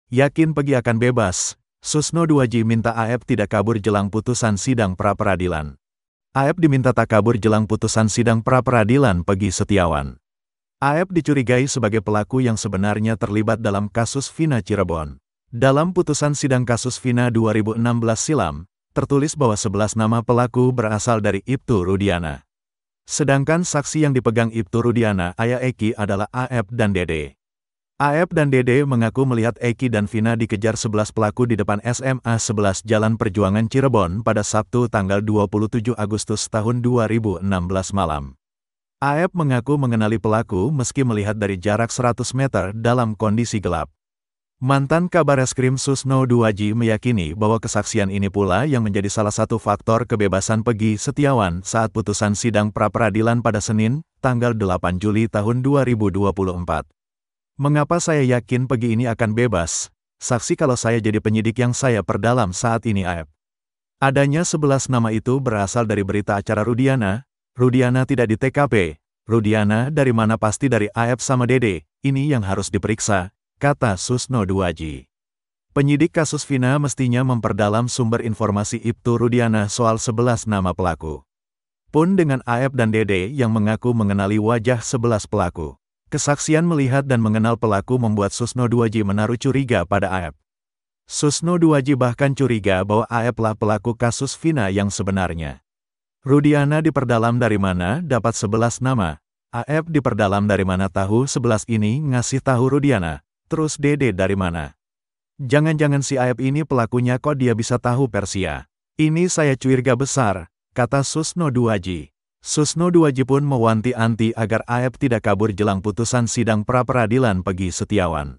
Yakin Pegi akan bebas, Susno 2J minta AF tidak kabur jelang putusan sidang pra-peradilan. AF diminta tak kabur jelang putusan sidang pra-peradilan Pegi Setiawan. AF dicurigai sebagai pelaku yang sebenarnya terlibat dalam kasus Vina Cirebon. Dalam putusan sidang kasus Vina 2016 silam, tertulis bahwa 11 nama pelaku berasal dari Ibtu Rudiana. Sedangkan saksi yang dipegang Ibtu Rudiana, Ayah Eki, adalah AF dan Dede. AF dan Dede mengaku melihat Eki dan Vina dikejar 11 pelaku di depan SMA 11 Jalan Perjuangan Cirebon pada Sabtu tanggal 27 Agustus tahun 2016 malam. AF mengaku mengenali pelaku meski melihat dari jarak 100 meter dalam kondisi gelap. Mantan Kabareskrim Susno 2J meyakini bahwa kesaksian ini pula yang menjadi salah satu faktor kebebasan Pegi Setiawan saat putusan sidang pra-peradilan pada Senin, tanggal 8 Juli tahun 2024. Mengapa saya yakin Pegi ini akan bebas? Saksi kalau saya jadi penyidik yang saya perdalam saat ini AF. Adanya 11 nama itu berasal dari berita acara Rudiana. Rudiana tidak di TKP. Rudiana dari mana pasti dari AF sama Dede. Ini yang harus diperiksa, kata Susno 2J. Penyidik kasus Vina mestinya memperdalam sumber informasi Ibtu Rudiana soal 11 nama pelaku. Pun dengan AF dan Dede yang mengaku mengenali wajah 11 pelaku. Kesaksian melihat dan mengenal pelaku membuat Susno 2J menaruh curiga pada AF. Susno 2J bahkan curiga bahwa AF lah pelaku kasus Vina yang sebenarnya. Rudiana diperdalam dari mana dapat 11 nama. AF diperdalam dari mana tahu 11 ini ngasih tahu Rudiana. Terus Dede dari mana? Jangan-jangan si AF ini pelakunya kok dia bisa tahu Persia. Ini saya curiga besar, kata Susno 2J. Susno 2J pun mewanti-anti agar AF tidak kabur jelang putusan sidang pra-peradilan Pegi Setiawan.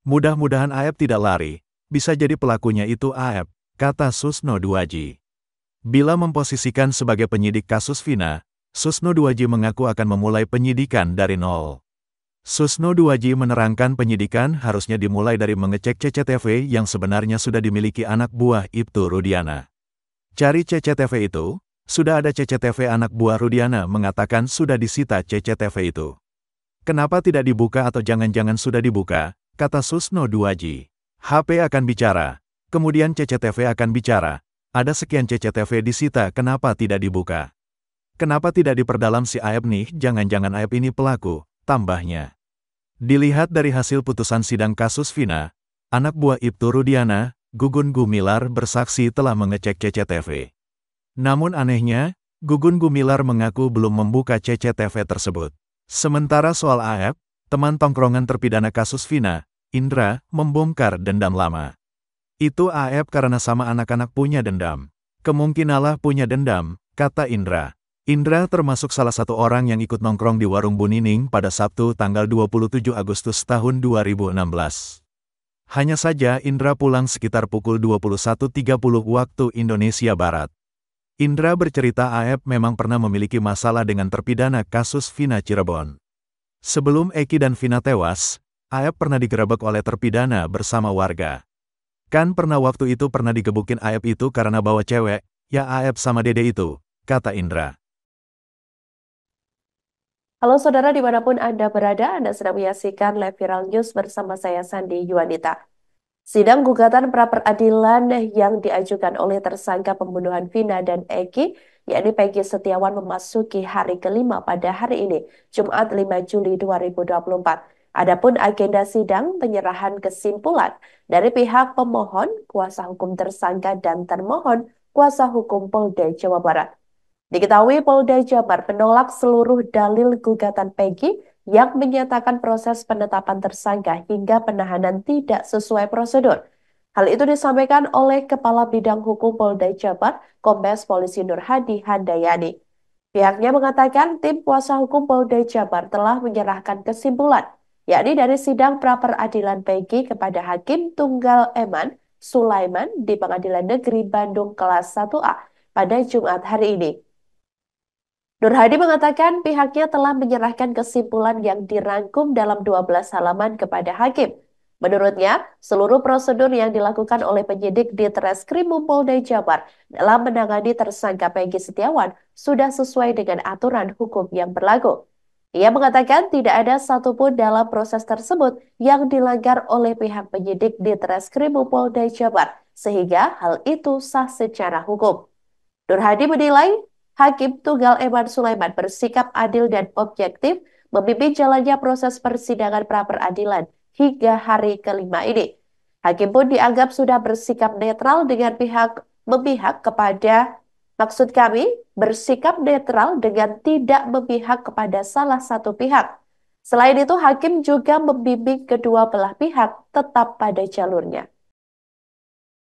Mudah-mudahan AF tidak lari, bisa jadi pelakunya itu AF, kata Susno 2J. Bila memposisikan sebagai penyidik kasus Vina, Susno 2J mengaku akan memulai penyidikan dari nol. Susno 2J menerangkan penyidikan harusnya dimulai dari mengecek CCTV yang sebenarnya sudah dimiliki anak buah Ibtu Rudiana. Cari CCTV itu. Sudah ada CCTV anak buah Rudiana mengatakan sudah disita CCTV itu. Kenapa tidak dibuka atau jangan-jangan sudah dibuka, kata Susno 2J. HP akan bicara, kemudian CCTV akan bicara. Ada sekian CCTV disita, kenapa tidak dibuka? Kenapa tidak diperdalam si AF nih, jangan-jangan AF ini pelaku, tambahnya. Dilihat dari hasil putusan sidang kasus Vina, anak buah Ibtu Rudiana, Gugun Gumilar bersaksi telah mengecek CCTV. Namun anehnya, Gugun Gumilar mengaku belum membuka CCTV tersebut. Sementara soal AF, teman tongkrongan terpidana kasus Vina, Indra, membongkar dendam lama. Itu AF karena sama anak-anak punya dendam. Kemungkinanlah punya dendam, kata Indra. Indra termasuk salah satu orang yang ikut nongkrong di warung Bunining pada Sabtu tanggal 27 Agustus tahun 2016. Hanya saja Indra pulang sekitar pukul 21.30 waktu Indonesia Barat. Indra bercerita AF memang pernah memiliki masalah dengan terpidana kasus Vina Cirebon. Sebelum Eki dan Vina tewas, AF pernah digerebek oleh terpidana bersama warga. Kan pernah waktu itu pernah digebukin AF itu karena bawa cewek, ya AF sama Dede itu, kata Indra. Halo saudara dimanapun Anda berada, Anda sedang menyaksikan Live Viral News bersama saya Sandi Yuanita. Sidang gugatan pra-peradilan yang diajukan oleh tersangka pembunuhan Vina dan Eki, yakni Pegi Setiawan memasuki hari kelima pada hari ini, Jumat 5 Juli 2024. Adapun agenda sidang penyerahan kesimpulan dari pihak pemohon, kuasa hukum tersangka dan termohon, kuasa hukum Polda Jawa Barat. Diketahui Polda Jabar menolak seluruh dalil gugatan Pegi yang menyatakan proses penetapan tersangka hingga penahanan tidak sesuai prosedur. Hal itu disampaikan oleh Kepala Bidang Hukum Polda Jabar, Kombes Polisi Nur Hadi Handayani. Pihaknya mengatakan tim kuasa hukum Polda Jabar telah menyerahkan kesimpulan, yakni dari sidang pra-peradilan Pegi kepada Hakim Tunggal Eman Sulaiman di Pengadilan Negeri Bandung kelas 1A pada Jumat hari ini. Nur Hadi mengatakan pihaknya telah menyerahkan kesimpulan yang dirangkum dalam 12 halaman kepada hakim. Menurutnya, seluruh prosedur yang dilakukan oleh penyidik di Treskrimum Polda Jabar dalam menangani tersangka Pegi Setiawan sudah sesuai dengan aturan hukum yang berlaku. Ia mengatakan tidak ada satupun dalam proses tersebut yang dilanggar oleh pihak penyidik di Treskrimum Polda Jabar, sehingga hal itu sah secara hukum. Nur Hadi menilai Hakim Tunggal Eman Sulaiman bersikap adil dan objektif memimpin jalannya proses persidangan pra-peradilan hingga hari kelima ini. Hakim pun dianggap sudah bersikap netral dengan memihak kepada, maksud kami, bersikap netral dengan tidak memihak kepada salah satu pihak. Selain itu, hakim juga membimbing kedua belah pihak tetap pada jalurnya.